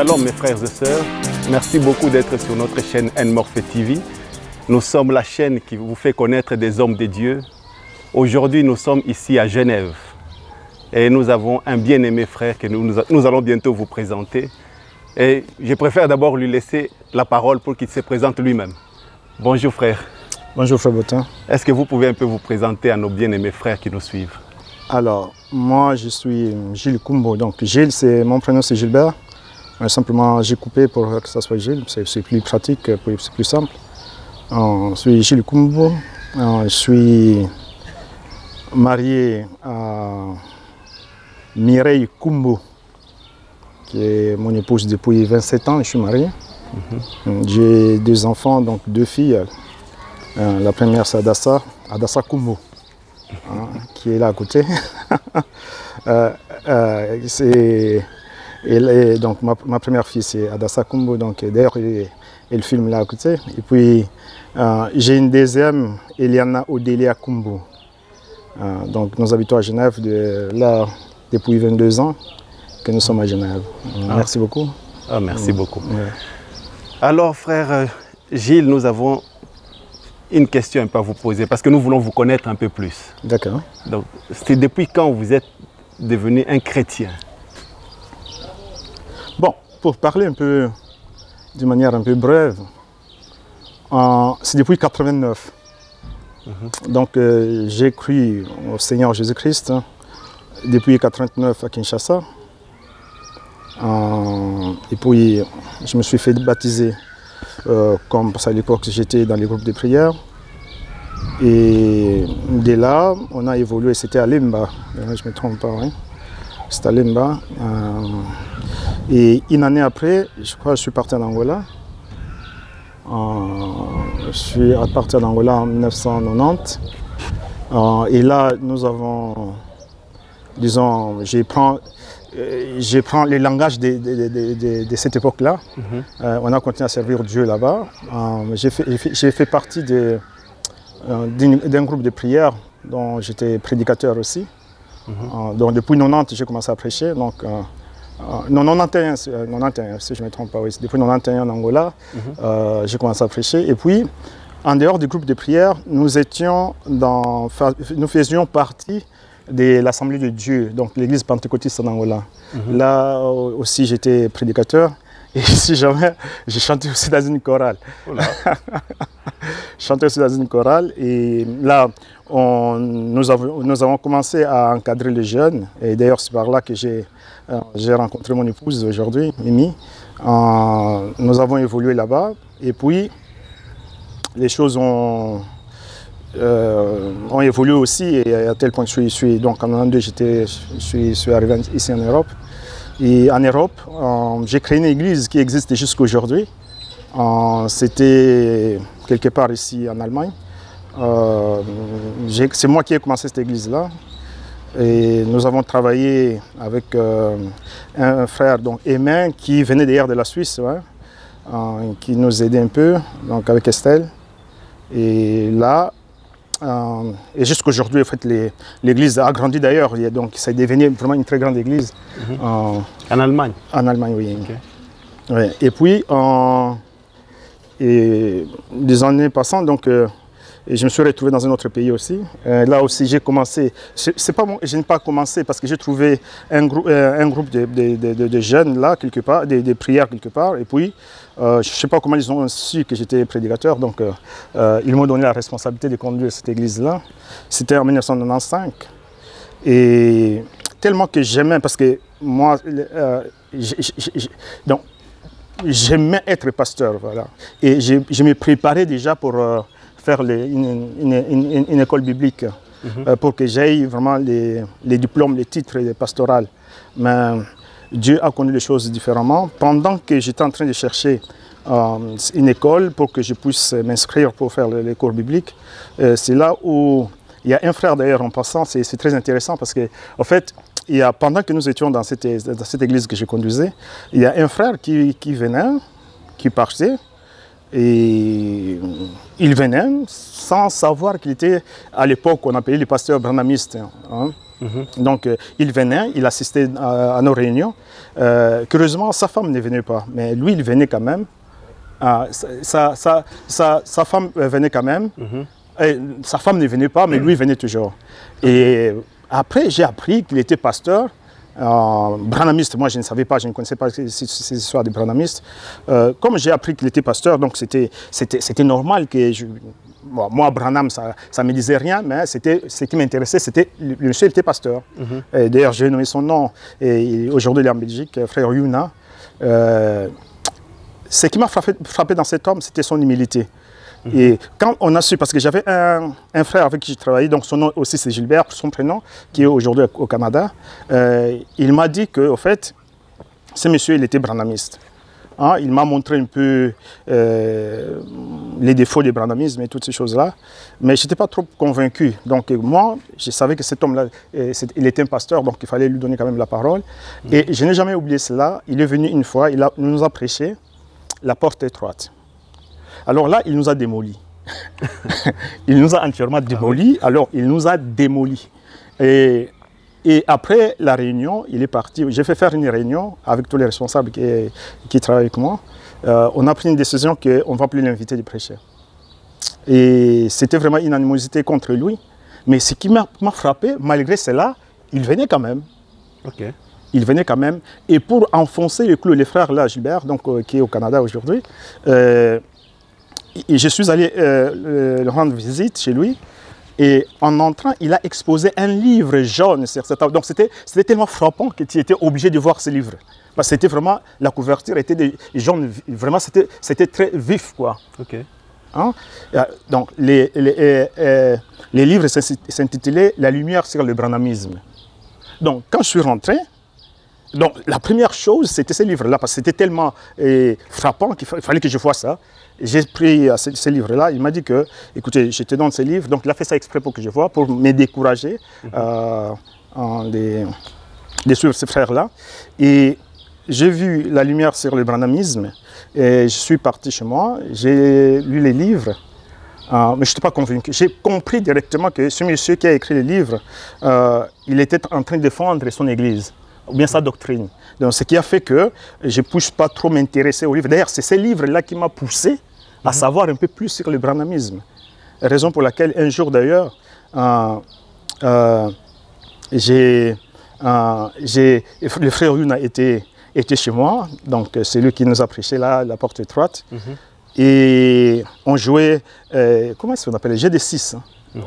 Shalom mes frères et sœurs, merci beaucoup d'être sur notre chaîne Nmorphe TV. Nous sommes la chaîne qui vous fait connaître des hommes de Dieu. Aujourd'hui nous sommes ici à Genève et nous avons un bien-aimé frère que nous allons bientôt vous présenter. Et je préfère d'abord lui laisser la parole pour qu'il se présente lui-même. Bonjour frère. Bonjour frère Botin. Est-ce que vous pouvez un peu vous présenter à nos bien-aimés frères qui nous suivent? Alors, moi je suis Gilles Kumbo. Donc Gilles, mon prénom c'est Gilbert. Simplement j'ai coupé pour que ça soit Gilles, c'est plus pratique, c'est plus simple. Je suis Gilles Kumbo. Je suis marié à Mireille Kumbo, qui est mon épouse depuis 27 ans. Je suis marié. J'ai deux enfants, donc deux filles. La première c'est Adassa Kumbo, qui est là à côté. Donc ma première fille c'est Adassa Kumbo, donc d'ailleurs elle filme là à côté. Et puis j'ai une deuxième, Eliana Odelia Kumbo. Donc nous habitons à Genève depuis 22 ans que nous sommes à Genève. Merci beaucoup. Merci beaucoup. Ouais. Alors frère Gilles, nous avons une question un peu à vous poser parce que nous voulons vous connaître un peu plus. D'accord. Donc c'est depuis quand vous êtes devenu un chrétien? Bon, pour parler un peu, d'une manière un peu brève, c'est depuis 89. Donc j'ai cru au Seigneur Jésus-Christ depuis 89 à Kinshasa. Et puis je me suis fait baptiser comme parce qu'à l'époque j'étais dans les groupes de prière. Et dès là, on a évolué, c'était à Limba, je ne me trompe pas, hein. C'était à Limba. Et une année après, je crois que je suis parti en Angola. Je suis parti en Angola en 1990. Et là, nous avons, disons, je prends le langage de cette époque-là. On a continué à servir Dieu là-bas. J'ai fait partie d'un groupe de prière dont j'étais prédicateur aussi. Donc depuis 90, j'ai commencé à prêcher. Donc, non, 91, si je ne me trompe pas, oui. Depuis 91 en Angola, j'ai commencé à prêcher. Et puis, en dehors du groupe de prière, nous faisions partie de l'Assemblée de Dieu, donc l'église pentecôtiste en Angola. Là aussi, j'étais prédicateur. Et si jamais, j'ai chanté aussi dans une chorale. Chanté aussi dans une chorale. Et là, nous avons commencé à encadrer les jeunes. Et d'ailleurs, c'est par là que j'ai rencontré mon épouse aujourd'hui, Mimi. Nous avons évolué là-bas. Et puis, les choses ont évolué aussi. Et à tel point que je suis donc en 92, je suis arrivé ici en Europe. Et en Europe, j'ai créé une église qui existe jusqu'à aujourd'hui. C'était quelque part ici en Allemagne. C'est moi qui ai commencé cette église-là. Et nous avons travaillé avec un frère, donc Aimé, qui venait d'ailleurs de la Suisse, qui nous aidait un peu, donc avec Estelle. Et là, et jusqu'à aujourd'hui, en fait, l'église a grandi d'ailleurs, donc ça est devenu vraiment une très grande église. En Allemagne? En Allemagne, oui. Okay. Ouais. Et puis, des années passant, donc, je me suis retrouvé dans un autre pays aussi. Là aussi, j'ai commencé, je n'ai pas commencé parce que j'ai trouvé un groupe de jeunes là, quelque part, des prières quelque part. Et puis, je ne sais pas comment ils ont su que j'étais prédicateur, donc ils m'ont donné la responsabilité de conduire cette église-là. C'était en 1995. Et tellement que j'aimais, parce que moi, j'aimais être pasteur, voilà. Et je me préparais déjà pour faire une école biblique, pour que j'aie vraiment les diplômes, les titres pastoraux. Mais Dieu a connu les choses différemment. Pendant que j'étais en train de chercher une école pour que je puisse m'inscrire pour faire les cours bibliques, c'est là où il y a un frère d'ailleurs en passant, c'est très intéressant parce que en fait, pendant que nous étions dans cette église que je conduisais, il y a un frère qui venait, qui partait, et il venait sans savoir qu'il était, à l'époque, on appelait les pasteurs branhamistes. Donc, il venait, il assistait à nos réunions. Curieusement, sa femme ne venait pas, mais lui, il venait quand même. Sa femme venait quand même. Et sa femme ne venait pas, mais lui venait toujours. Et après, j'ai appris qu'il était pasteur, branhamiste. Moi, je ne savais pas, je ne connaissais pas ces histoires de branhamistes. Comme j'ai appris qu'il était pasteur, donc c'était normal que moi, Branham, ça ne me disait rien, mais ce qui m'intéressait, c'était le monsieur était pasteur. D'ailleurs, j'ai nommé son nom, et aujourd'hui il est en Belgique, frère Yuna. Ce qui m'a frappé dans cet homme, c'était son humilité. Et quand on a su, parce que j'avais un frère avec qui je travaillais, donc son nom aussi c'est Gilbert, son prénom, qui est aujourd'hui au Canada, il m'a dit qu'au fait, ce monsieur, il était branhamiste. Hein, il m'a montré un peu les défauts du branhamisme et toutes ces choses-là, mais je n'étais pas trop convaincu. Donc moi, je savais que cet homme-là, il était un pasteur, donc il fallait lui donner quand même la parole. Et je n'ai jamais oublié cela. Il est venu une fois, il nous a prêché la porte étroite. Alors là, il nous a démolis. Il nous a entièrement démolis. Alors, il nous a démolis. Et après la réunion, il est parti. J'ai fait faire une réunion avec tous les responsables qui travaillent avec moi. On a pris une décision qu'on ne va plus l'inviter de prêcher. Et c'était vraiment une animosité contre lui. Mais ce qui m'a frappé, malgré cela, il venait quand même. Il venait quand même. Et pour enfoncer le clou, les frères là, Gilbert, donc, qui est au Canada aujourd'hui, je suis allé le rendre visite chez lui. Et en entrant, il a exposé un livre jaune sur cette table. Donc c'était tellement frappant que tu étais obligé de voir ce livre. Parce que c'était vraiment, la couverture était des jaunes, vraiment c'était très vif, quoi. Hein? Donc les livres s'intitulaient « La lumière sur le branhamisme ». Donc quand je suis rentré, donc la première chose c'était ce livre-là, parce que c'était tellement frappant qu'il fallait que je voie ça. J'ai pris ce livre-là, il m'a dit que, écoutez, je te donne ce livre, donc il a fait ça exprès pour que je voie, pour me décourager de suivre ces frères-là. Et j'ai vu la lumière sur le branhamisme, et je suis parti chez moi, j'ai lu les livres, mais je n'étais pas convaincu. J'ai compris directement que ce monsieur qui a écrit les livres, il était en train de défendre son église, ou bien sa doctrine. Donc, ce qui a fait que je ne puisse pas trop m'intéresser aux livres. D'ailleurs, c'est ces livres-là qui m'ont poussé à savoir un peu plus sur le branhamisme. Raison pour laquelle, un jour d'ailleurs, le frère Yuna était chez moi, donc c'est lui qui nous a prêché là, la porte étroite. Et on jouait, comment est-ce qu'on appelle, G de 6.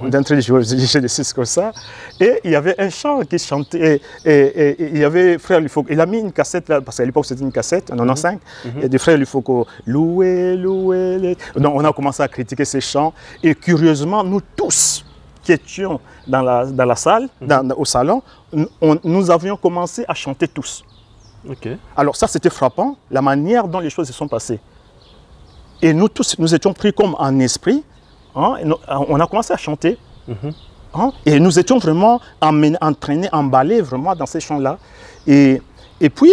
On est en train de jouer des 6 comme ça. Et il y avait un chant qui chantait. Et il y avait Frère Lufoko. Il a mis une cassette là, parce qu'à l'époque c'était une cassette, en 95. Il y a des Frères Lufoko. Loué, loué. Donc on a commencé à critiquer ces chants. Et curieusement, nous tous qui étions dans la salle, au salon, nous avions commencé à chanter tous. Alors ça c'était frappant, la manière dont les choses se sont passées. Et nous tous, nous étions pris comme en esprit. Hein, on a commencé à chanter hein, et nous étions vraiment entraînés, emballés vraiment dans ces chants-là. Et puis,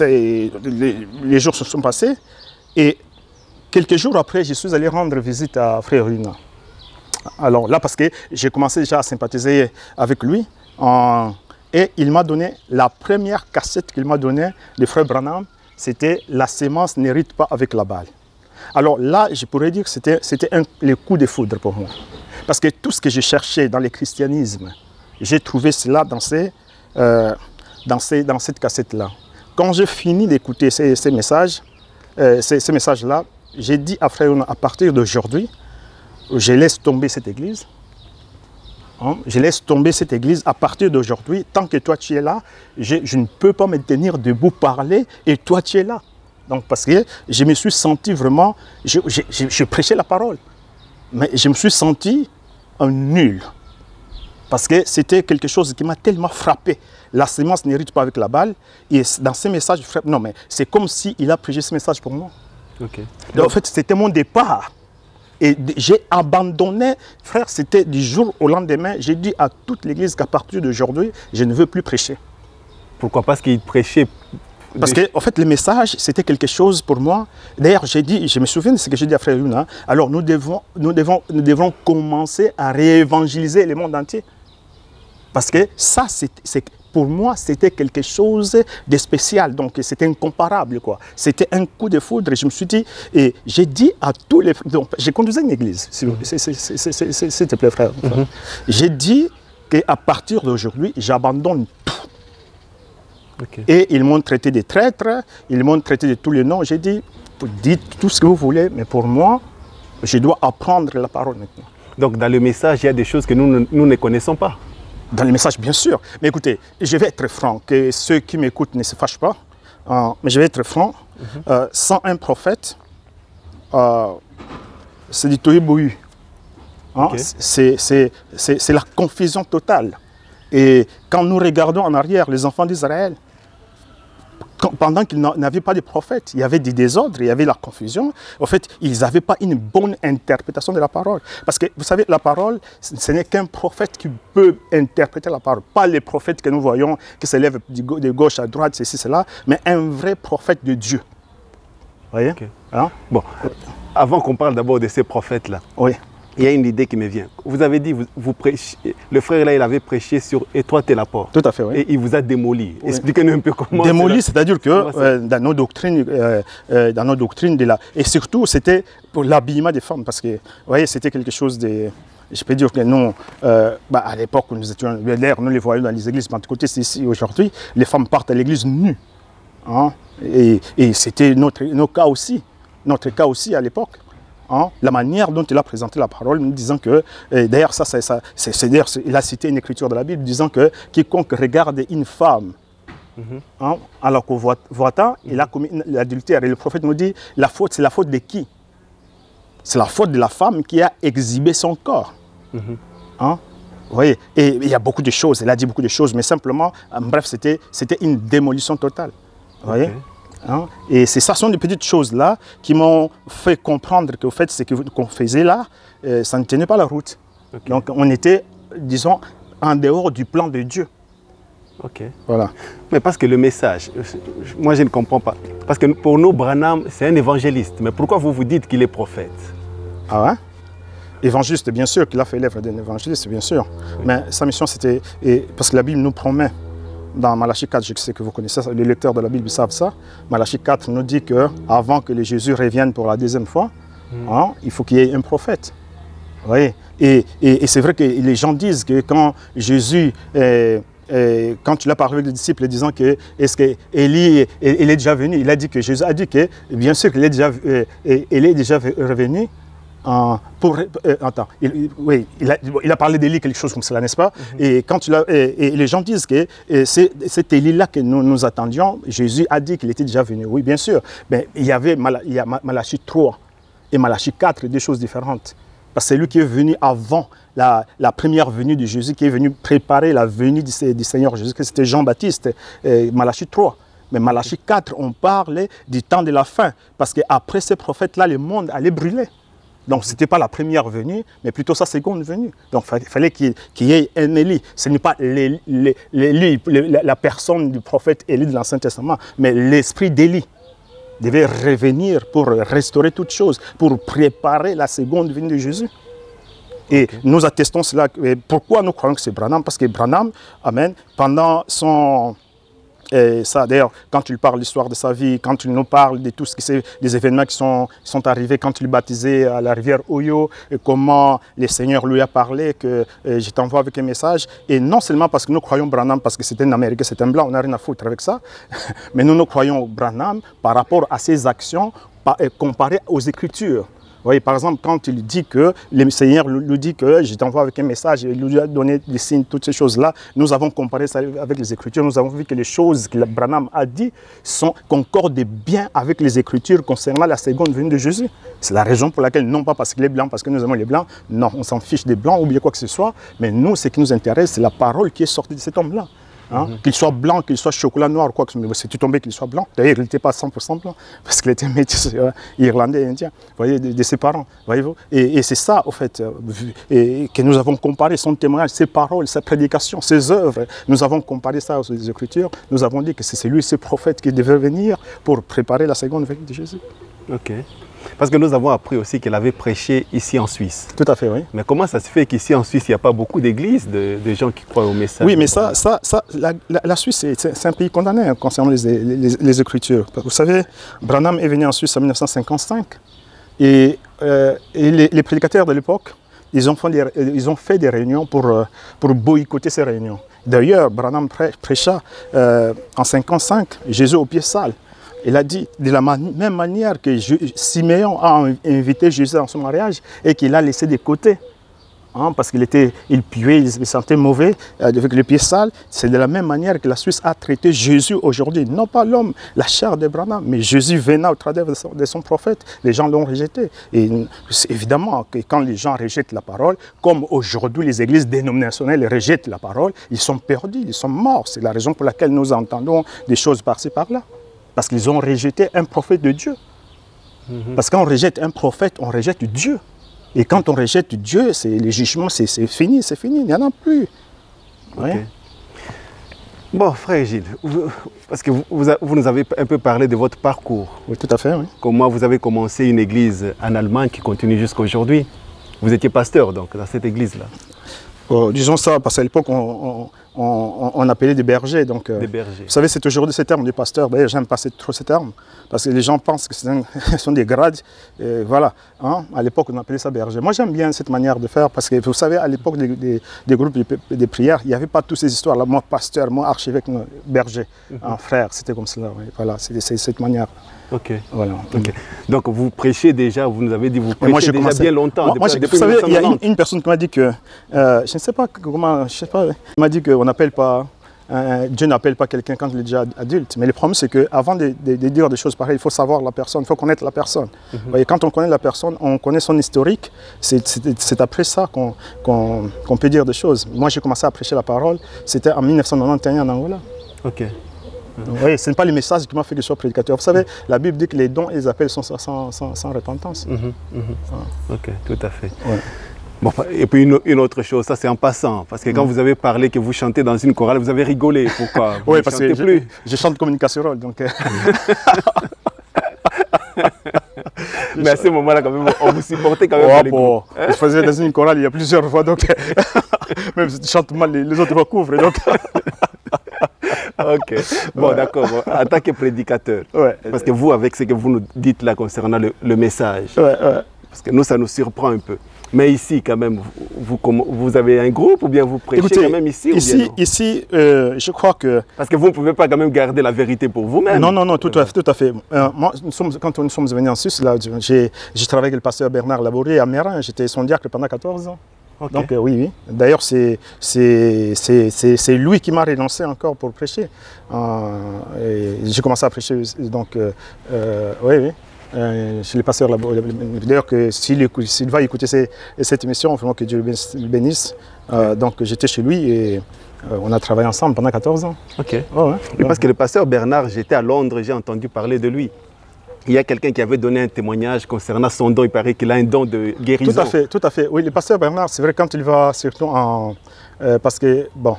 les jours se sont passés et quelques jours après, je suis allé rendre visite à Frère Yuna. Alors là, parce que j'ai commencé déjà à sympathiser avec lui et il m'a donné la première cassette qu'il m'a donnée de Frère Branham, c'était « La sémence n'hérite pas avec la balle ». Alors là, je pourrais dire que c'était le coup de foudre pour moi. Parce que tout ce que je cherchais dans le christianisme, j'ai trouvé cela dans cette cassette-là. Quand j'ai fini d'écouter ces messages-là, j'ai dit à Frère Yuna, à partir d'aujourd'hui, je laisse tomber cette église. Hein, je laisse tomber cette église à partir d'aujourd'hui. Tant que toi tu es là, je ne peux pas me tenir debout, parler, et toi tu es là. Donc, parce que je me suis senti vraiment, je prêchais la parole, mais je me suis senti un nul. Parce que c'était quelque chose qui m'a tellement frappé. La sémence n'hérite pas avec la balle. Et dans ces messages, non, mais c'est comme s'il a prêché ce message pour moi. Donc, en fait, c'était mon départ. Et j'ai abandonné, frère, c'était du jour au lendemain. J'ai dit à toute l'église qu'à partir d'aujourd'hui, je ne veux plus prêcher. Pourquoi? Parce qu'il prêchait. Parce que, en fait, le message, c'était quelque chose pour moi. D'ailleurs, j'ai dit, je me souviens de ce que j'ai dit à Frère Yuna. Alors, nous devons commencer à réévangéliser le monde entier. Parce que ça, pour moi, c'était quelque chose de spécial. Donc, c'était incomparable, quoi. C'était un coup de foudre. Et je me suis dit, et j'ai dit à tous les... J'ai conduit une église, s'il te plaît, frère. J'ai dit qu'à partir d'aujourd'hui, j'abandonne tout. Et ils m'ont traité de traître, ils m'ont traité de tous les noms. J'ai dit, dites tout ce que vous voulez, mais pour moi, je dois apprendre la parole maintenant. Donc, dans le message, il y a des choses que nous ne connaissons pas. Dans le message, bien sûr. Mais écoutez, je vais être franc, que ceux qui m'écoutent ne se fâchent pas. Mais je vais être franc. Sans un prophète, c'est du tohu-bohu. C'est la confusion totale. Et quand nous regardons en arrière, les enfants d'Israël, pendant qu'ils n'avaient pas de prophète, il y avait des désordres, il y avait la confusion. En fait, ils n'avaient pas une bonne interprétation de la parole. Parce que, vous savez, la parole, ce n'est qu'un prophète qui peut interpréter la parole. Pas les prophètes que nous voyons, qui se lèvent de gauche à droite, ceci, cela, mais un vrai prophète de Dieu. Vous voyez? Hein? Bon, avant qu'on parle d'abord de ces prophètes-là, il y a une idée qui me vient. Vous avez dit, vous prêchez, le frère là, il avait prêché sur étroite est la porte. Tout à fait, oui. Et il vous a démoli. Expliquez-nous un peu comment. Démoli, c'est-à-dire que dans nos doctrines, et surtout, c'était pour l'habillement des femmes, parce que, vous voyez, c'était quelque chose de... Je peux dire que nous, à l'époque où nous étions, l'air, nous les voyons dans les églises pentecôtistes ici aujourd'hui, les femmes partent à l'église nues. Hein? Et c'était notre cas aussi à l'époque. Hein, la manière dont il a présenté la parole, nous disant que, d'ailleurs, il a cité une écriture de la Bible disant que quiconque regarde une femme, hein, alors qu'au voitant, il a commis l'adultère. Et le prophète nous dit, c'est la faute de qui? C'est la faute de la femme qui a exhibé son corps. Hein? Vous voyez, et il y a beaucoup de choses, il a dit beaucoup de choses, mais simplement, bref, c'était une démolition totale. Vous voyez? Hein? Et ça sont des petites choses-là qui m'ont fait comprendre qu'au fait, ce qu'on faisait là, ça ne tenait pas la route. Donc on était, disons, en dehors du plan de Dieu. Voilà. Mais parce que le message, moi je ne comprends pas. Parce que pour nous, Branham, c'est un évangéliste. Mais pourquoi vous dites qu'il est prophète? Ah ouais? Évangéliste, bien sûr, qu'il a fait l'œuvre d'un évangéliste, bien sûr. Mais sa mission, c'était... Parce que la Bible nous promet, dans Malachie 4, je sais que vous connaissez ça, les lecteurs de la Bible savent ça. Malachie 4 nous dit qu'avant que Jésus revienne pour la deuxième fois, hein, il faut qu'il y ait un prophète. Vous voyez? Et c'est vrai que les gens disent que quand Jésus, quand il a parlé avec les disciples disant que est-ce que Élie il est déjà venu, il a dit que Jésus a dit que bien sûr qu'il est déjà, il est déjà revenu. Attends, il a parlé d'Élie, quelque chose comme cela, n'est-ce pas? Et quand les gens disent que c'est Élie-là que nous attendions, Jésus a dit qu'il était déjà venu. Oui, bien sûr. Mais il y a Malachie 3 et Malachie 4, deux choses différentes. Parce que c'est lui qui est venu avant la première venue de Jésus, qui est venu préparer la venue du Seigneur Jésus, que c'était Jean-Baptiste, Malachie 3. Mais Malachie 4, on parle du temps de la fin. Parce qu'après ces prophètes-là, le monde allait brûler. Donc, ce n'était pas la première venue, mais plutôt sa seconde venue. Donc, il fallait qu'il y ait un Élie. Ce n'est pas la personne du prophète Élie de l'Ancien Testament, mais l'esprit d'Élie devait revenir pour restaurer toutes choses, pour préparer la seconde venue de Jésus. Et nous attestons cela. Et pourquoi nous croyons que c'est Branham? Parce que Branham, amen, pendant son... Et ça, d'ailleurs, quand il parle de l'histoire de sa vie, quand il nous parle de tout ce qui c'est, des événements qui sont arrivés, quand il est baptisé à la rivière Oyo, et comment le Seigneur lui a parlé, que je t'envoie avec un message. Et non seulement parce que nous croyons Branham, parce que c'était un Américain, c'est un Blanc, on n'a rien à foutre avec ça, mais nous croyons Branham par rapport à ses actions comparées aux Écritures. Vous voyez, par exemple, quand il dit que le Seigneur lui dit que je t'envoie avec un message, il lui a donné des signes, toutes ces choses-là, nous avons comparé ça avec les Écritures, nous avons vu que les choses que Branham a dit concordent bien avec les Écritures concernant la seconde venue de Jésus. C'est la raison pour laquelle, non pas parce qu'il est blanc, parce que nous aimons les blancs, non, on s'en fiche des blancs ou bien quoi que ce soit, mais nous, ce qui nous intéresse, c'est la parole qui est sortie de cet homme-là. Hein? Qu'il soit blanc, qu'il soit chocolat noir, quoi que ce soit, c'est tout tombé qu'il soit blanc. D'ailleurs, il n'était pas 100% blanc, parce qu'il était métis irlandais et indien, vous voyez, de ses parents, voyez-vous. Et c'est ça, au fait, que nous avons comparé son témoignage, ses paroles, sa prédication, ses œuvres. Nous avons comparé ça aux Écritures. Nous avons dit que c'est lui, ce prophète, qui devait venir pour préparer la seconde venue de Jésus. Ok. Parce que nous avons appris aussi qu'il avait prêché ici en Suisse. Tout à fait, oui. Mais comment ça se fait qu'ici en Suisse, il n'y a pas beaucoup d'églises, de gens qui croient au message? Oui, mais la Suisse, c'est un pays condamné hein, concernant les Écritures. Vous savez, Branham est venu en Suisse en 1955 et les prédicateurs de l'époque, ils ont fait des réunions pour boycotter ces réunions. D'ailleurs, Branham prêcha en 1955 Jésus aux pieds sales. Il a dit de la même manière que Siméon a invité Jésus à son mariage et qu'il l'a laissé de côté. Hein, parce qu'il puait, il se sentait mauvais avec les pieds sales. C'est de la même manière que la Suisse a traité Jésus aujourd'hui. Non pas l'homme, la chair de Branham, mais Jésus venant au travers de son prophète. Les gens l'ont rejeté. Et évidemment que quand les gens rejettent la parole, comme aujourd'hui les églises dénominationnelles rejettent la parole, ils sont perdus, ils sont morts. C'est la raison pour laquelle nous entendons des choses par-ci par-là. Parce qu'ils ont rejeté un prophète de Dieu. Parce qu'on rejette un prophète, on rejette Dieu. Et quand on rejette Dieu, les jugements, c'est fini, il n'y en a plus. Okay. Ouais. Bon, frère Gilles, parce que vous nous avez un peu parlé de votre parcours. Oui, tout à fait, oui. Comment vous avez commencé une église en Allemagne qui continue jusqu'à aujourd'hui. Vous étiez pasteur, donc, dans cette église-là. Disons ça, parce qu'à l'époque, on appelait des bergers. Donc, des bergers. Vous savez, c'est aujourd'hui ce terme de pasteur. D'ailleurs, j'aime pas trop ce terme, parce que les gens pensent que ce sont des grades. Voilà. Hein? À l'époque, on appelait ça berger. Moi, j'aime bien cette manière de faire, parce que vous savez, à l'époque des groupes de prière, il n'y avait pas toutes ces histoires-là. Moi, pasteur, moi, archevêque, berger, un frère, c'était comme cela. Oui. Voilà, c'est cette manière. Ok. Voilà. Okay. Donc vous prêchez déjà, vous nous avez dit, vous prêchez déjà bien longtemps. Vous savez, il y a une personne qui m'a dit que, je ne sais pas comment, il m'a dit qu'on n'appelle pas, Dieu n'appelle pas quelqu'un quand il est déjà adulte. Mais le problème, c'est qu'avant de dire des choses pareilles, il faut savoir la personne, il faut connaître la personne. Vous voyez, quand on connaît la personne, on connaît son historique, c'est après ça qu'on peut dire des choses. Moi, j'ai commencé à prêcher la parole, c'était en 1991 en Angola. Ok. Oui, ce n'est pas le message qui m'a fait que je sois prédicateur. Vous savez, la Bible dit que les dons et les appels sont sans repentance. Ok, tout à fait. Ouais. Bon, et puis une autre chose, ça c'est en passant, parce que quand vous avez parlé que vous chantez dans une chorale, vous avez rigolé. Pourquoi? Oui, parce que je chante comme une casserole. Donc mais à ce moment-là, quand même, on vous supportait quand même. Je faisais dans une chorale il y a plusieurs fois, donc même si tu chantes mal, les autres recouvrent. Donc ok, bon d'accord, en tant que prédicateur, parce que vous, avec ce que vous nous dites là concernant le message, parce que nous, ça nous surprend un peu. Mais ici, quand même, vous avez un groupe ou bien vous prêchez? Écoutez, quand même ici ici, je crois que... Parce que vous ne pouvez pas quand même garder la vérité pour vous-même. Non, tout à fait. Moi, quand nous sommes venus en Suisse, j'ai travaillé avec le pasteur Bernard Labourier à Mérin, j'étais son diacre pendant 14 ans. Okay. Donc oui. D'ailleurs, c'est lui qui m'a relancé encore pour prêcher. J'ai commencé à prêcher, donc oui. Chez le pasteur Labourier. D'ailleurs, s'il va écouter cette émission, vraiment que Dieu le bénisse. Donc j'étais chez lui et on a travaillé ensemble pendant 14 ans. Ok. Et parce que le pasteur Bernard, j'étais à Londres, j'ai entendu parler de lui. Il y a quelqu'un qui avait donné un témoignage concernant son don. Il paraît qu'il a un don de guérison. Tout à fait. Oui, le pasteur Bernard, c'est vrai, quand il va surtout parce que, bon,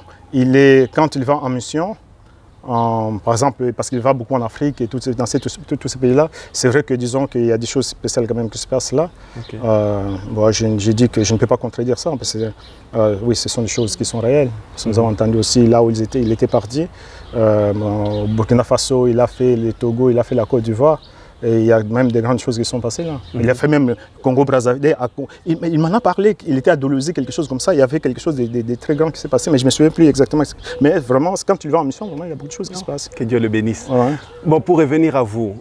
quand il va en mission, par exemple, parce qu'il va beaucoup en Afrique et dans tous ces pays-là, c'est vrai que, disons qu'il y a des choses spéciales quand même qui se passent là. Okay. J'ai dit que je ne peux pas contredire ça, parce que, oui, ce sont des choses qui sont réelles. Parce que nous avons entendu aussi là où il était parti. Au Burkina Faso, il a fait le Togo, il a fait la Côte d'Ivoire. Et il y a même des grandes choses qui sont passées là. Il a fait même Congo-Brazzaville. Il m'en a parlé, il était à Dolosie, quelque chose comme ça. Il y avait quelque chose de très grand qui s'est passé, mais je ne me souviens plus exactement. Mais vraiment, quand tu vas en mission, vraiment, il y a beaucoup de choses qui se passent. Que Dieu le bénisse. Ouais. Bon, pour revenir à vous,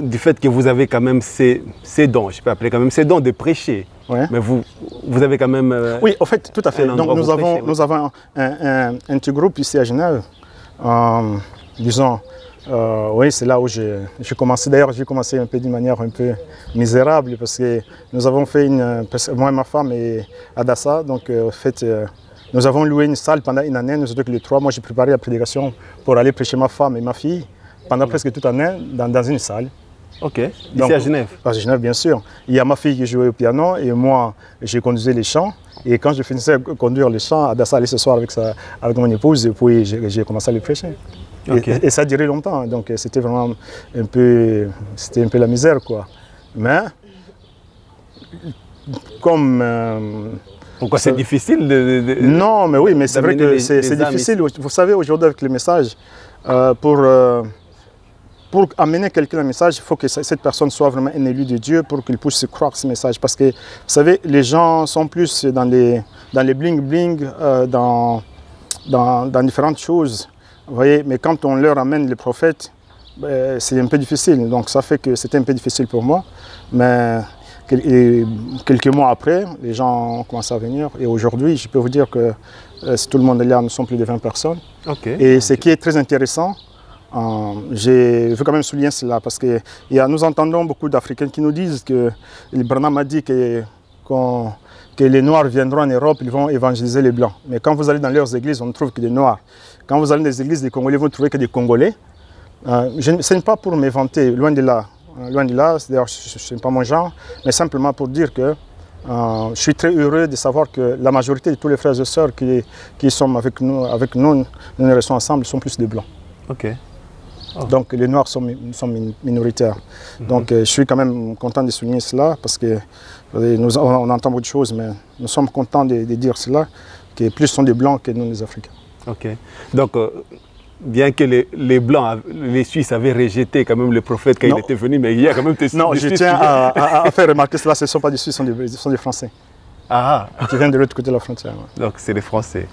du fait que vous avez quand même ces dons, je peux appeler quand même ces dons de prêcher. Ouais. Mais vous avez quand même... oui, en fait, tout à fait. Donc nous avons un petit groupe ici à Genève, disons... oui, c'est là où j'ai commencé. D'ailleurs, j'ai commencé un peu d'une manière un peu misérable parce que nous avons fait moi et ma femme et Adassa, donc en fait, nous avons loué une salle pendant une année, nous étions que les trois. Moi, j'ai préparé la prédication pour aller prêcher ma femme et ma fille pendant presque toute l'année dans une salle. Ok, ici à Genève? À Genève, bien sûr. Il y a ma fille qui jouait au piano et moi, j'ai conduisais les chants. Et quand je finissais de conduire les chants, Adassa allait se soir avec mon épouse et puis j'ai commencé à les prêcher. Okay. Et ça a duré longtemps, donc c'était vraiment un peu la misère, quoi. Mais, comme... Pourquoi c'est difficile Non, mais oui, mais c'est vrai que c'est difficile. Vous savez, aujourd'hui, avec les messages, pour amener quelqu'un un message, il faut que cette personne soit vraiment un élu de Dieu pour qu'il puisse croire ce message. Parce que, vous savez, les gens sont plus dans les bling-bling, dans différentes choses. Vous voyez, mais quand on leur amène les prophètes, c'est un peu difficile. Donc ça fait que c'était un peu difficile pour moi. Mais quelques mois après, les gens ont commencé à venir. Et aujourd'hui, je peux vous dire que si tout le monde est là, nous sommes plus de 20 personnes. Et ce qui est très intéressant, je veux quand même souligner cela parce que nous entendons beaucoup d'Africains qui nous disent que Branham a dit que les Noirs viendront en Europe, ils vont évangéliser les Blancs. Mais quand vous allez dans leurs églises, on ne trouve que des Noirs. Quand vous allez dans les églises des Congolais, vous ne trouvez que des Congolais. Ce n'est pas pour me vanter, loin de là. Loin de là, d'ailleurs, ce n'est pas mon genre, mais simplement pour dire que je suis très heureux de savoir que la majorité de tous les frères et sœurs qui sont avec nous, nous restons ensemble, sont plus des Blancs. Donc les Noirs sont minoritaires. Donc je suis quand même content de souligner cela parce que on entend beaucoup de choses, mais nous sommes contents de dire cela, que plus sont des Blancs que nous les Africains. Donc bien que les Blancs, les Suisses avaient rejeté quand même le prophète quand il était venu, mais il y a quand même des Non, je tiens à faire remarquer cela, ce ne sont pas des Suisses, ce sont des Français. Qui viennent de l'autre côté de la frontière. Donc c'est des Français.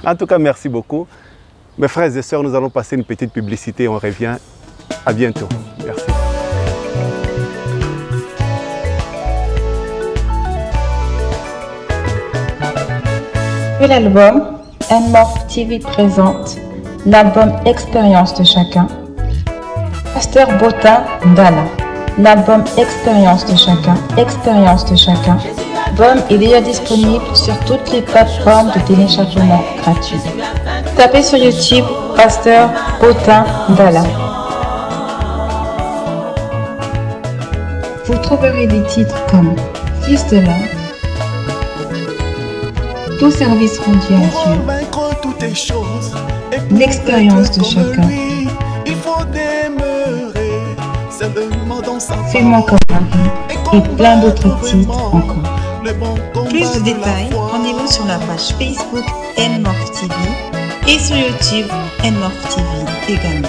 En tout cas, merci beaucoup. Mes frères et sœurs, nous allons passer une petite publicité, on revient. À bientôt. Merci. L'album NMorph TV présente l'album Expérience de chacun. Pasteur Botin Ndala. L'album Expérience de chacun. Expérience de chacun. L'album est déjà disponible sur toutes les plateformes de téléchargement gratuit. Tapez sur YouTube Pasteur Botin Ndala. Vous trouverez des titres comme Fils de l'homme, Tout service rendu à Dieu, L'expérience de chacun, Fais-moi comme Marie et plein d'autres titres encore. Plus de détails, rendez-vous sur la page Facebook NMorph TV et sur YouTube NMorph TV également.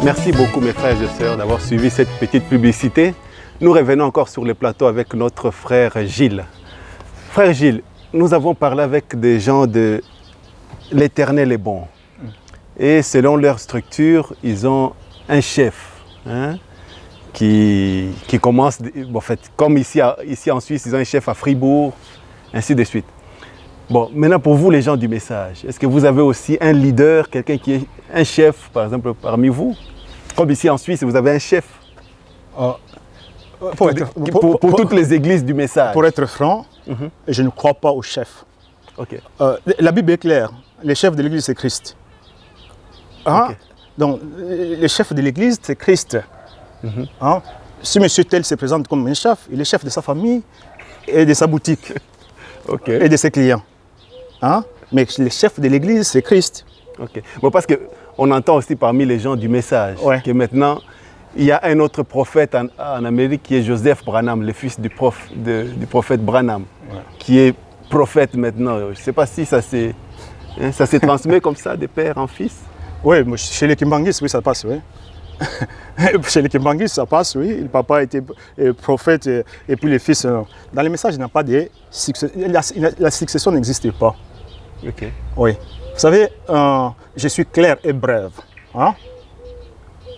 Merci beaucoup mes frères et sœurs d'avoir suivi cette petite publicité. Nous revenons encore sur le plateau avec notre frère Gilles. Frère Gilles, nous avons parlé avec des gens de l'Éternel est bon. Et selon leur structure, ils ont un chef qui commence, en fait, comme ici en Suisse, ils ont un chef à Fribourg, ainsi de suite. Bon, maintenant pour vous les gens du message, est-ce que vous avez aussi un leader, quelqu'un qui est un chef, par exemple, parmi vous? Comme ici en Suisse, vous avez un chef pour toutes les églises du message. Pour être franc, je ne crois pas au chef. La Bible est claire, le chef de l'église c'est Christ. Donc, le chef de l'église c'est Christ. Si M. Tel se présente comme un chef, il est chef de sa famille et de sa boutique et de ses clients. Mais le chef de l'église c'est Christ. Bon, parce qu'on entend aussi parmi les gens du message que maintenant, il y a un autre prophète en Amérique qui est Joseph Branham, le fils du prophète Branham, qui est prophète maintenant. Je ne sais pas si ça s'est transmis comme ça de père en fils. Oui, chez les Kimbangis, oui, ça passe, oui. Chez les Kimbangis, ça passe, oui. Le papa était prophète et puis le fils. Dans les messages, il n'y a pas de succession. La succession n'existe pas. Oui. Vous savez, je suis clair et bref.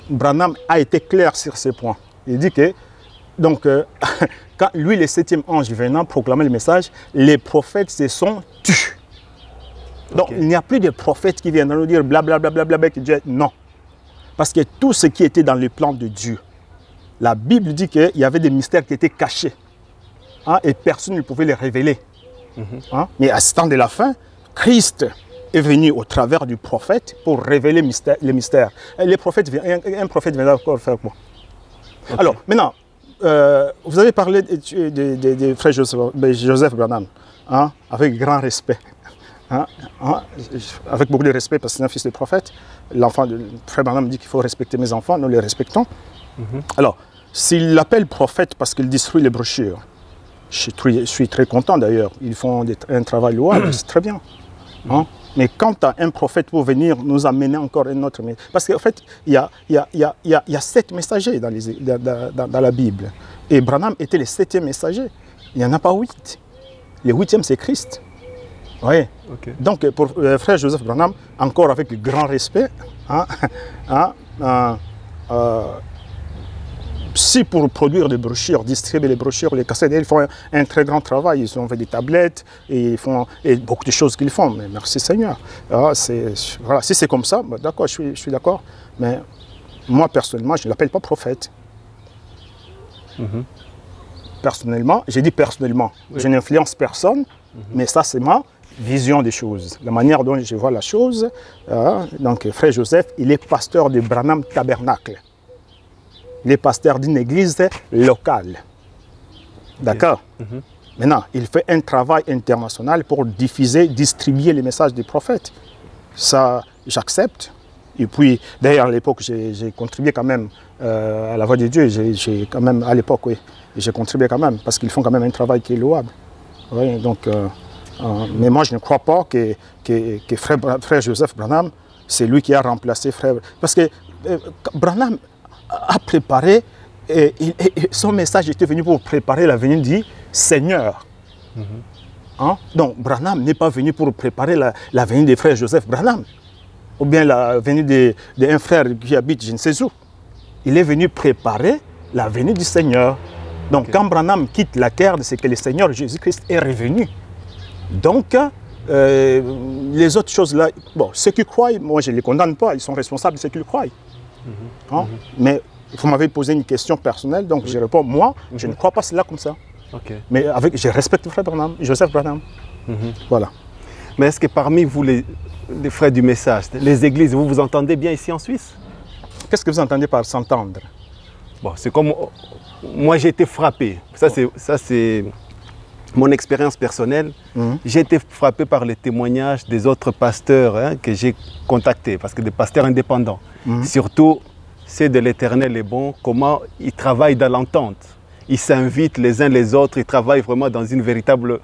Branham a été clair sur ce point. Il dit que, donc, quand lui, le 7e ange venant proclamer le message, les prophètes se sont tus. Donc, il n'y a plus de prophètes qui viendront nous dire blablabla, non. Parce que tout ce qui était dans le plan de Dieu, la Bible dit qu'il y avait des mystères qui étaient cachés. Et personne ne pouvait les révéler. Mais à ce temps de la fin, Christ est venu au travers du prophète pour révéler les mystères. Un prophète viendra encore faire quoi? Alors, maintenant, vous avez parlé de frère Joseph Branham, avec grand respect. Avec beaucoup de respect parce que c'est un fils de prophète. L'enfant de frère Branham dit qu'il faut respecter mes enfants, nous les respectons. Alors, s'il l'appelle prophète parce qu'il détruit les brochures, je suis très content d'ailleurs. Ils font un travail louable, c'est très bien. Hein? Mais quand tu as un prophète pour venir nous amener encore un autre message, parce qu'en fait, il y a 7 messagers dans la Bible. Et Branham était le 7e messager. Il n'y en a pas 8. Le 8e, c'est Christ. Oui. Okay. Donc, pour frère Joseph Branham, encore avec grand respect, si pour produire des brochures, distribuer les brochures, les cassettes, ils font un très grand travail. Ils ont fait des tablettes et ils font beaucoup de choses qu'ils font. Mais merci Seigneur. Voilà, si c'est comme ça, d'accord, je suis d'accord. Mais moi, personnellement, je ne l'appelle pas prophète. Personnellement, j'ai dit personnellement, oui. Je n'influence personne, mais ça, c'est ma vision des choses, la manière dont je vois la chose. Donc, frère Joseph, il est pasteur de Branham Tabernacle. Il est pasteur d'une église locale. D'accord. Maintenant, il fait un travail international pour diffuser, distribuer les messages des prophètes. Ça, j'accepte. Et puis, d'ailleurs, à l'époque, j'ai contribué quand même à la voix de Dieu. J'ai quand même, à l'époque, oui, j'ai contribué quand même, parce qu'ils font quand même un travail qui est louable. Oui, donc, mais moi, je ne crois pas que frère Joseph Branham, c'est lui qui a remplacé frère... Parce que Branham a préparé, son message était venu pour préparer la venue du Seigneur. Hein? Donc, Branham n'est pas venu pour préparer la venue des frères Joseph Branham, ou bien la venue d'un frère qui habite je ne sais où. Il est venu préparer la venue du Seigneur. Donc, okay. Quand Branham quitte la terre, c'est que le Seigneur Jésus-Christ est revenu. Donc, les autres choses là, bon, ceux qui croient, moi je ne les condamne pas, ils sont responsables de ce qu'ils croient. Hein? Mais vous m'avez posé une question personnelle, donc je réponds, moi, je ne crois pas cela comme ça. Okay. Mais je respecte le frère Branham, Joseph Branham. Voilà. Mais est-ce que parmi vous, les frères du message, les églises, vous vous entendez bien ici en Suisse? Qu'est-ce que vous entendez par s'entendre? Bon, c'est comme... Moi, j'ai été frappé. Ça, c'est mon expérience personnelle. J'ai été frappé par les témoignages des autres pasteurs que j'ai contactés, parce que des pasteurs indépendants. Surtout, c'est de l'Éternel est bon, comment ils travaillent dans l'entente. Ils s'invitent les uns les autres, ils travaillent vraiment dans une véritable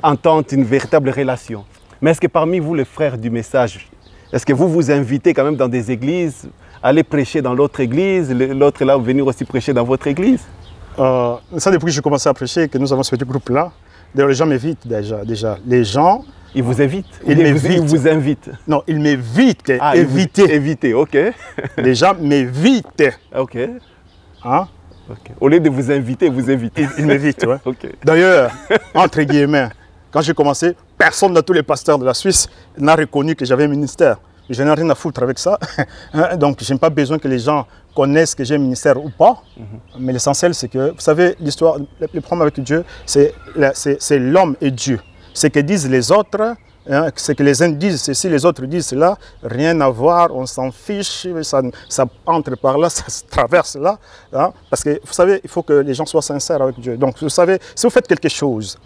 entente, une véritable relation. Mais est-ce que parmi vous, les frères du message, est-ce que vous vous invitez quand même dans des églises, aller prêcher dans l'autre église, l'autre est là, venir aussi prêcher dans votre église? Ça, depuis que j'ai commencé à prêcher, que nous avons ce petit groupe-là, d'ailleurs les gens m'invitent déjà. Les gens... Ils vous invitent? Ils vous invitent? Non, ils m'évitent. Ah, éviter, ok. Les gens m'évitent. Ok. Hein? Okay. Au lieu de vous inviter, vous évitez. Ils m'évitent, oui. Okay. D'ailleurs, entre guillemets, quand j'ai commencé, personne de tous les pasteurs de la Suisse n'a reconnu que j'avais un ministère. Je n'ai rien à foutre avec ça. Donc, je n'ai pas besoin que les gens connaissent que j'ai un ministère ou pas. Mais l'essentiel, c'est que, vous savez, l'histoire, le problème avec Dieu, c'est l'homme et Dieu. Ce que disent les autres, ce que les uns disent ceci, les autres disent cela, rien à voir, on s'en fiche, ça entre par là, ça se traverse là. Hein, parce que, vous savez, il faut que les gens soient sincères avec Dieu. Donc, vous savez, si vous faites quelque chose,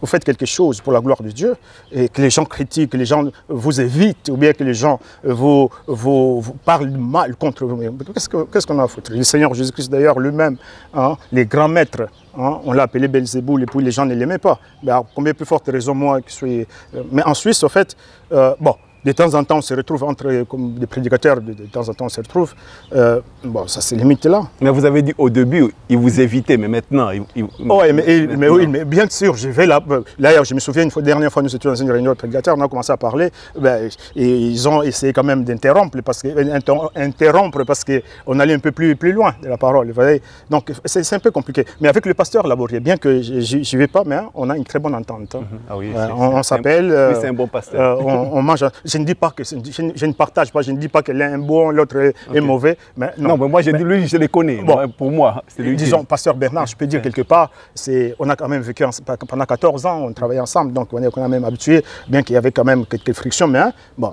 vous faites quelque chose pour la gloire de Dieu, et que les gens critiquent, que les gens vous évitent, ou bien que les gens vous parlent mal contre vous. Qu'est-ce qu'on a à foutre? Le Seigneur Jésus-Christ d'ailleurs lui-même, les grands maîtres, on l'a appelé Belzéboul, et puis les gens ne l'aimaient pas. Mais à combien plus forte raison moi qui suis... Mais en Suisse, en fait, bon, de temps en temps, on se retrouve comme des prédicateurs, de temps en temps, on se retrouve. Bon, ça, c'est limite là. Mais vous avez dit au début, ils vous évitaient, mais maintenant... Oui, mais bien sûr, je vais là. Là, je me souviens, dernière fois, nous étions dans une réunion de prédicateurs, on a commencé à parler, et ils ont essayé quand même d'interrompre, parce qu'on allait un peu plus loin de la parole. Vous voyez. Donc, c'est un peu compliqué. Mais avec le pasteur Labourier, bien que je n'y vais pas, mais on a une très bonne entente. Ah oui, on s'appelle... Oui, c'est un bon pasteur. On mange... Je ne dis pas que je ne partage pas, je ne dis pas que l'un est bon, l'autre est mauvais. Mais non, mais moi, lui, je les connais. Bon, pour moi, c'est lui. Disons, pasteur Bernard, je peux dire quelque part, on a quand même vécu pendant 14 ans, on travaillait ensemble, donc on est quand même habitués, bien qu'il y avait quand même quelques frictions, mais bon,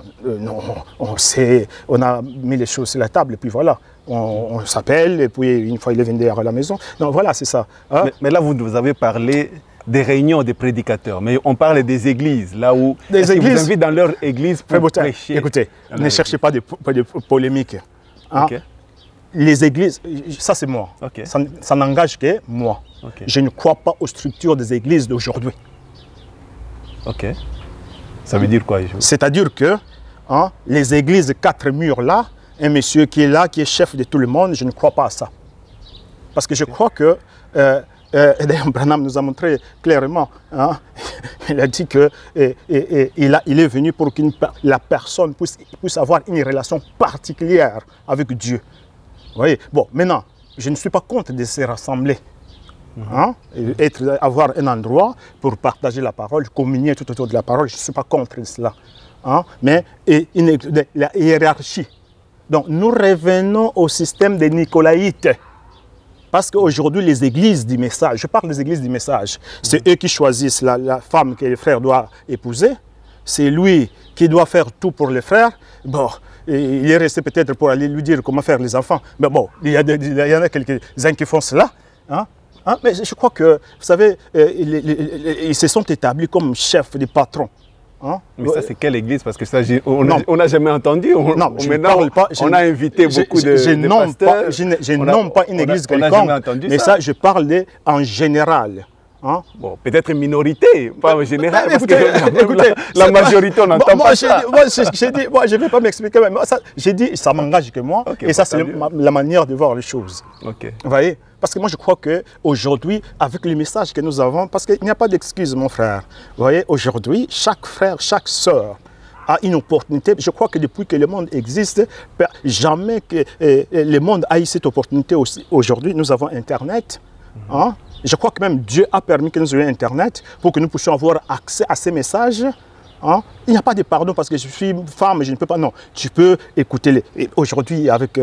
on a mis les choses sur la table, et puis voilà. On s'appelle, et puis une fois il est venu à la maison. Donc voilà, c'est ça. Hein? Mais là, vous avez parlé des réunions des prédicateurs, mais on parle des églises, là où ils vous invitent dans leur église pour prêcher. Écoutez, ne cherchez pas de polémique. Hein? Okay. les églises, ça c'est moi, Ok. ça n'engage que moi. Ok. Je ne crois pas aux structures des églises d'aujourd'hui. Ok. Ça veut dire quoi? C'est-à-dire que les églises 4 murs là, un monsieur qui est là, qui est chef de tout le monde, je ne crois pas à ça. Parce que je crois que, d'ailleurs Branham nous a montré clairement, il a dit qu'il est venu pour que la personne puisse avoir une relation particulière avec Dieu. Vous voyez? Bon, maintenant, je ne suis pas contre de se rassembler. Avoir un endroit pour partager la parole, communier tout autour de la parole, je ne suis pas contre cela. Mais la hiérarchie. Donc nous revenons au système des Nicolaïtes. Parce qu'aujourd'hui, les églises du message, je parle des églises du message, c'est eux qui choisissent la femme que le frère doit épouser. C'est lui qui doit faire tout pour le frère. Bon, il est resté peut-être pour aller lui dire comment faire les enfants. Mais bon, il y en a quelques-uns qui font cela. Mais je crois que, vous savez, ils se sont établis comme chefs, des patrons. Mais ça, c'est quelle église? Parce que ça, on n'a jamais entendu. Non, je ne parle pas. On a invité beaucoup de pasteurs. Je nomme pas une église quelconque, mais ça, je parle en général. Bon, peut-être une minorité, pas en général. Écoutez, la majorité, on n'entend pas ça. Moi, je ne vais pas m'expliquer. J'ai dit, ça m'engage que moi. Okay, et ça, c'est la manière de voir les choses. Okay. Vous voyez? Parce que moi, je crois qu'aujourd'hui, avec le message que nous avons, parce qu'il n'y a pas d'excuse, mon frère. Vous voyez, aujourd'hui, chaque frère, chaque sœur a une opportunité. Je crois que depuis que le monde existe, jamais que le monde a eu cette opportunité aussi. Aujourd'hui, nous avons Internet. Je crois que même Dieu a permis que nous ayons Internet pour que nous puissions avoir accès à ces messages. Il n'y a pas de pardon parce que je suis femme, je ne peux pas. Non, tu peux écouter. Aujourd'hui, avec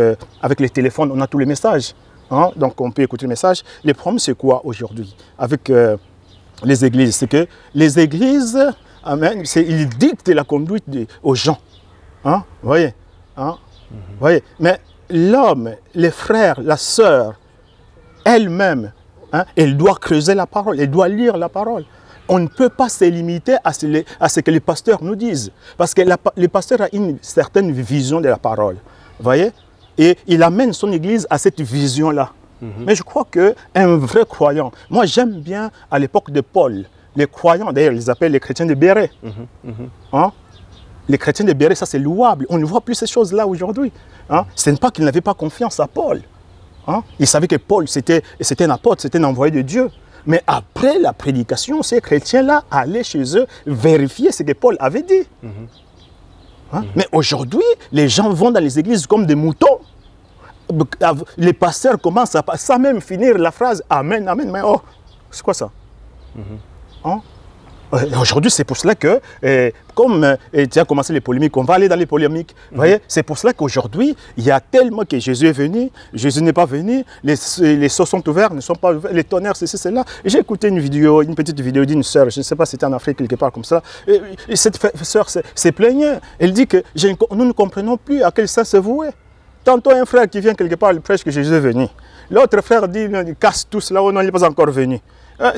les téléphones, on a tous les messages. Donc, on peut écouter les messages. Le problème, c'est quoi aujourd'hui avec les églises? C'est que les églises, ils dictent la conduite aux gens. Vous voyez? Voyez? Mais l'homme, les frères, la sœur, elle-même, elle doit creuser la parole, elle doit lire la parole. On ne peut pas se limiter à ce que les pasteurs nous disent. Parce que le pasteur a une certaine vision de la parole. Vous voyez? Et il amène son église à cette vision-là. Mais je crois qu'un vrai croyant, moi j'aime bien à l'époque de Paul, les croyants, d'ailleurs ils les appellent les chrétiens de Béret. Les chrétiens de Béret, ça c'est louable. On ne voit plus ces choses-là aujourd'hui. Ce n'est pas qu'ils n'avaient pas confiance à Paul. Ils savaient que Paul c'était un apôtre, c'était un envoyé de Dieu. Mais après la prédication, ces chrétiens-là allaient chez eux vérifier ce que Paul avait dit. Mais aujourd'hui, les gens vont dans les églises comme des moutons. Les pasteurs commencent sans même finir la phrase « Amen, Amen ». Mais oh, c'est quoi ça? Aujourd'hui, c'est pour cela que, comme tu as commencé les polémiques, on va aller dans les polémiques. Vous voyez, c'est pour cela qu'aujourd'hui, il y a tellement que Jésus est venu, Jésus n'est pas venu, les seaux sont ouverts, ne sont pas ouverts, les tonnerres, ceci, cela. J'ai écouté une petite vidéo d'une sœur, je ne sais pas si c'était en Afrique quelque part comme ça. Et cette sœur s'est plaignée. Elle dit que nous ne comprenons plus à quel sens se vouer. Tantôt un frère qui vient quelque part, il prêche que Jésus est venu. L'autre frère dit, il casse tout cela, non, il n'est pas encore venu.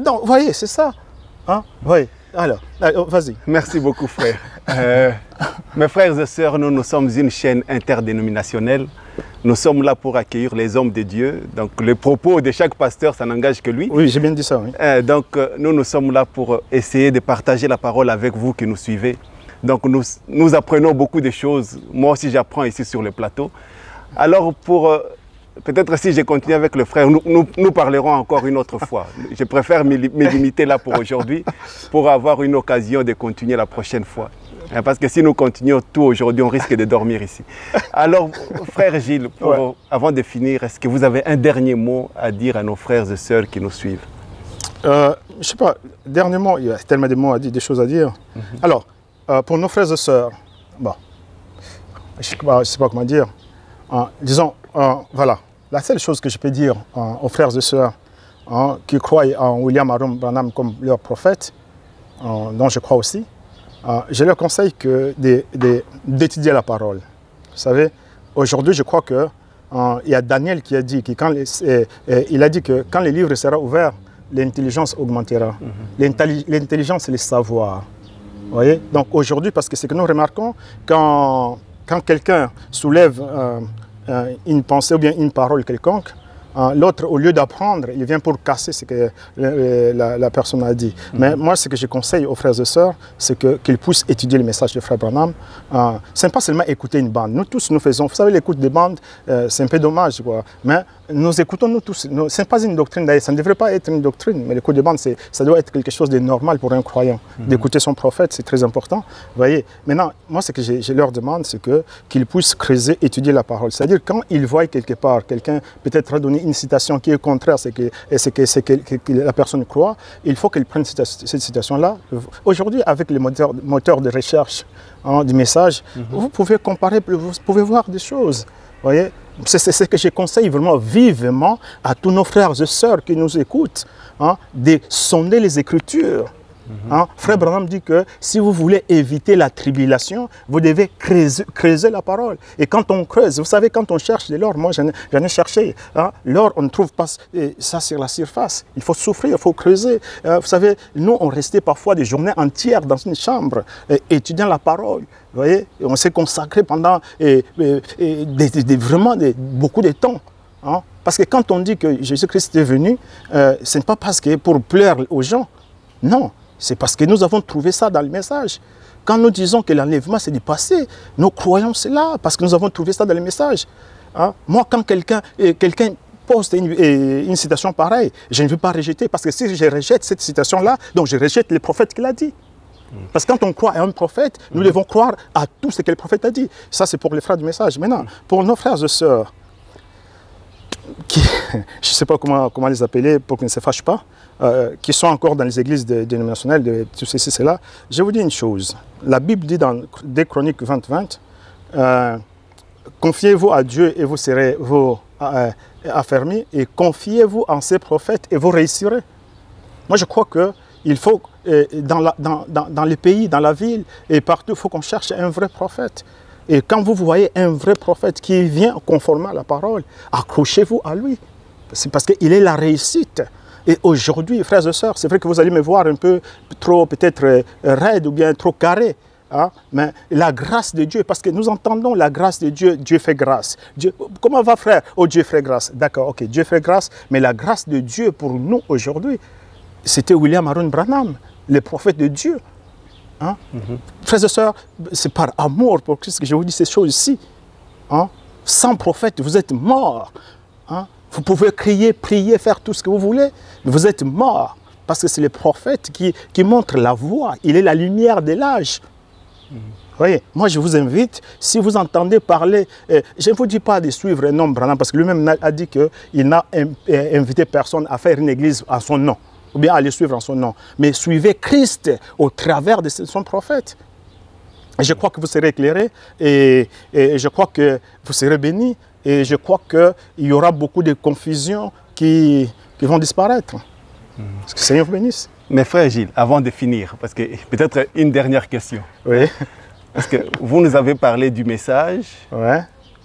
Donc, vous voyez, c'est ça. Oui. Alors, vas-y. Merci beaucoup, frère. Mes frères et sœurs, nous sommes une chaîne interdénominationnelle. Nous sommes là pour accueillir les hommes de Dieu. Donc, le propos de chaque pasteur, ça n'engage que lui. Oui, j'ai bien dit ça. Oui. Donc, nous sommes là pour essayer de partager la parole avec vous qui nous suivez. Donc, nous apprenons beaucoup de choses. Moi aussi, j'apprends ici sur le plateau. Alors, peut-être si je continue avec le frère, nous parlerons encore une autre fois. Je préfère me limiter là pour aujourd'hui, pour avoir une occasion de continuer la prochaine fois. Parce que si nous continuons tout aujourd'hui, on risque de dormir ici. Alors, frère Gilles, avant de finir, est-ce que vous avez un dernier mot à dire à nos frères et sœurs qui nous suivent? Je ne sais pas, dernièrement, il y a tellement de mots à dire, des choses à dire. Alors, pour nos frères et sœurs, bon, je ne sais pas comment dire, disons, voilà. La seule chose que je peux dire aux frères et sœurs qui croient en William Aaron Branham comme leur prophète, dont je crois aussi, je leur conseille d'étudier la parole. Vous savez, aujourd'hui, je crois qu'il y a Daniel qui a dit que quand le livre sera ouvert, l'intelligence augmentera. L'intelligence, c'est le savoir. Vous voyez? Donc aujourd'hui, parce que ce que nous remarquons, quand quelqu'un soulève une pensée ou bien une parole quelconque, l'autre, au lieu d'apprendre, il vient pour casser ce que la personne a dit. Mais moi, ce que je conseille aux frères et sœurs, c'est qu'ils puissent étudier le message de Frère Branham. Ce n'est pas seulement écouter une bande. Nous tous, nous faisons. Vous savez, l'écoute des bandes, c'est un peu dommage, quoi. Mais nous écoutons, nous tous. Ce n'est pas une doctrine, d'ailleurs. Ça ne devrait pas être une doctrine. Mais l'écoute des bandes, ça doit être quelque chose de normal pour un croyant. D'écouter son prophète, c'est très important. Vous voyez. Maintenant, moi, ce que je leur demande, c'est qu'ils puissent creuser, étudier la parole. C'est-à-dire, quand ils voient quelque part, quelqu'un peut-être a donné une citation qui est contraire à ce que la personne croit, il faut qu'ils prennent cette citation-là. Aujourd'hui, avec les moteurs de recherche du message, vous pouvez comparer, vous pouvez voir des choses. Voyez, c'est ce que je conseille vraiment vivement à tous nos frères et sœurs qui nous écoutent, de sonder les Écritures. Frère Branham dit que si vous voulez éviter la tribulation, vous devez creuser la parole. Et quand on creuse, vous savez, quand on cherche de l'or, moi j'en ai cherché, l'or on ne trouve pas ça sur la surface. Il faut souffrir, il faut creuser. Vous savez, nous on restait parfois des journées entières dans une chambre étudiant la parole. Vous voyez, on s'est consacré pendant vraiment beaucoup de temps. Parce que quand on dit que Jésus-Christ est venu, ce n'est pas parce que pour plaire aux gens, non. C'est parce que nous avons trouvé ça dans le message. Quand nous disons que l'enlèvement c'est du passé, nous croyons cela parce que nous avons trouvé ça dans le message. Moi, quand quelqu'un poste une citation pareille, je ne veux pas rejeter parce que si je rejette cette citation-là, donc je rejette le prophète qui l'a dit. Parce que quand on croit à un prophète, nous devons croire à tout ce que le prophète a dit. Ça, c'est pour les frères du message. Maintenant, pour nos frères et sœurs, je ne sais pas comment les appeler pour qu'ils ne se fâchent pas, qui sont encore dans les églises dénominationnelles, de tout ceci, cela, je vous dis une chose. La Bible dit dans des Chroniques 20-20, confiez-vous à Dieu et vous serez affermis, et confiez-vous en ses prophètes et vous réussirez. Moi, je crois qu'il faut, dans les pays, dans la ville et partout, il faut qu'on cherche un vrai prophète. Et quand vous voyez un vrai prophète qui vient conformer à la parole, accrochez-vous à lui. C'est parce qu'il est la réussite. Et aujourd'hui, frères et sœurs, c'est vrai que vous allez me voir un peu trop peut-être raide ou bien trop carré. Mais la grâce de Dieu, parce que nous entendons la grâce de Dieu, Dieu fait grâce. Dieu, comment va frère? Oh, Dieu fait grâce. D'accord, ok, Dieu fait grâce. Mais la grâce de Dieu pour nous aujourd'hui, c'était William Aaron Branham, le prophète de Dieu. Frères et sœurs, c'est par amour pour Christ que je vous dis ces choses ici. Sans prophète, vous êtes morts. Vous pouvez crier, prier, faire tout ce que vous voulez, mais vous êtes morts. Parce que c'est le prophète qui montre la voie. Il est la lumière de l'âge. Voyez, moi je vous invite, si vous entendez parler, je ne vous dis pas de suivre un homme Branham, parce que lui-même a dit qu'il n'a invité personne à faire une église à son nom, ou bien à le suivre en son nom. Mais suivez Christ au travers de son prophète. Et je crois que vous serez éclairés, et je crois que vous serez bénis, et je crois qu'il y aura beaucoup de confusions qui vont disparaître. Parce que Seigneur vous bénisse. Mais frère Gilles, avant de finir, parce que peut-être une dernière question. Oui. Parce que vous nous avez parlé du message,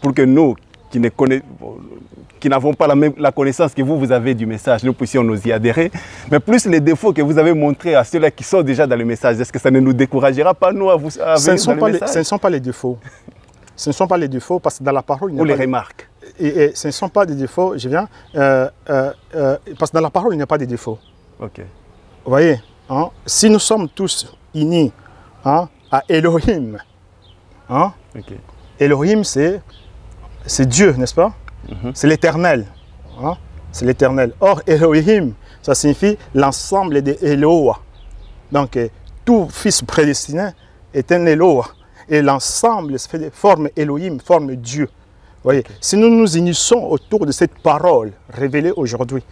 pour que nous, qui n'avons pas la connaissance que vous avez du message, nous puissions nous y adhérer, mais plus les défauts que vous avez montrés à ceux-là qui sont déjà dans le message, est-ce que ça ne nous découragera pas, nous, à venir dans le message? Ce ne sont pas les défauts. Ce ne sont pas les défauts, parce que dans la parole, il n'y a pas... Ou les de... remarques. Et ce ne sont pas des défauts, je viens, parce que dans la parole, il n'y a pas de défauts. Ok. Vous voyez, si nous sommes tous unis à Elohim, okay. Elohim c'est Dieu, n'est-ce pas? C'est l'éternel. C'est l'éternel. Or, Elohim, ça signifie l'ensemble des Eloa. Donc, tout fils prédestiné est un Eloa. Et l'ensemble forme Elohim, forme Dieu. Vous voyez, si nous nous unissons autour de cette parole révélée aujourd'hui,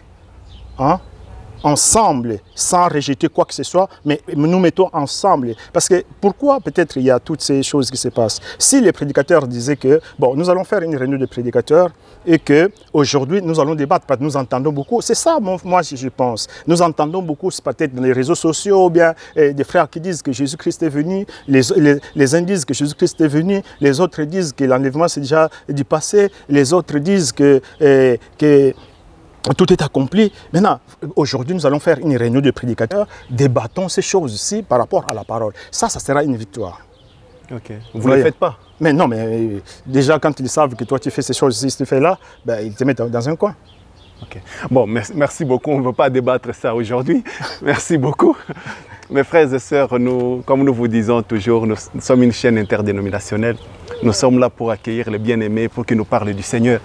ensemble, sans rejeter quoi que ce soit, mais nous mettons ensemble. Parce que pourquoi peut-être il y a toutes ces choses qui se passent? Si les prédicateurs disaient que, bon, nous allons faire une réunion de prédicateurs et qu'aujourd'hui nous allons débattre, parce que nous entendons beaucoup, c'est ça moi je pense, nous entendons beaucoup peut-être dans les réseaux sociaux, ou bien des frères qui disent que Jésus-Christ est venu, les uns disent que Jésus-Christ est venu, les autres disent que l'enlèvement c'est déjà du passé, les autres disent que tout est accompli. Maintenant, aujourd'hui, nous allons faire une réunion de prédicateurs, débattons ces choses-ci par rapport à la parole. Ça sera une victoire. Ok. Vous ne le faites pas? Mais non, mais déjà quand ils savent que toi tu fais ces choses-ci, tu fais là, ben, ils te mettent dans un coin. Okay. Bon, merci beaucoup. On ne veut pas débattre ça aujourd'hui. Merci beaucoup. Mes frères et sœurs, nous, comme nous vous disons toujours, nous sommes une chaîne interdénominationnelle. Nous sommes là pour accueillir les bien-aimés, pour qu'ils nous parlent du Seigneur.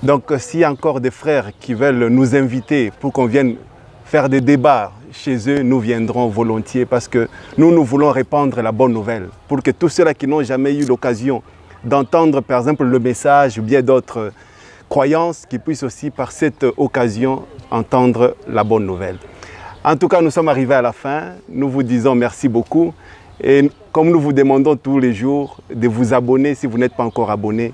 Donc, s'il y a encore des frères qui veulent nous inviter pour qu'on vienne faire des débats chez eux, nous viendrons volontiers parce que nous voulons répandre la bonne nouvelle pour que tous ceux-là qui n'ont jamais eu l'occasion d'entendre, par exemple, le message ou bien d'autres croyances, qu'ils puissent aussi, par cette occasion, entendre la bonne nouvelle. En tout cas, nous sommes arrivés à la fin. Nous vous disons merci beaucoup. Et comme nous vous demandons tous les jours de vous abonner si vous n'êtes pas encore abonné,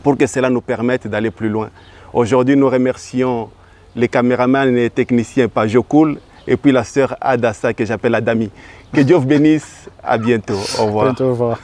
pour que cela nous permette d'aller plus loin. Aujourd'hui, nous remercions les caméramans et les techniciens Pajokoul et puis la sœur Adassa que j'appelle Adami. Que Dieu vous bénisse. À bientôt. Au revoir. Bientôt, au revoir.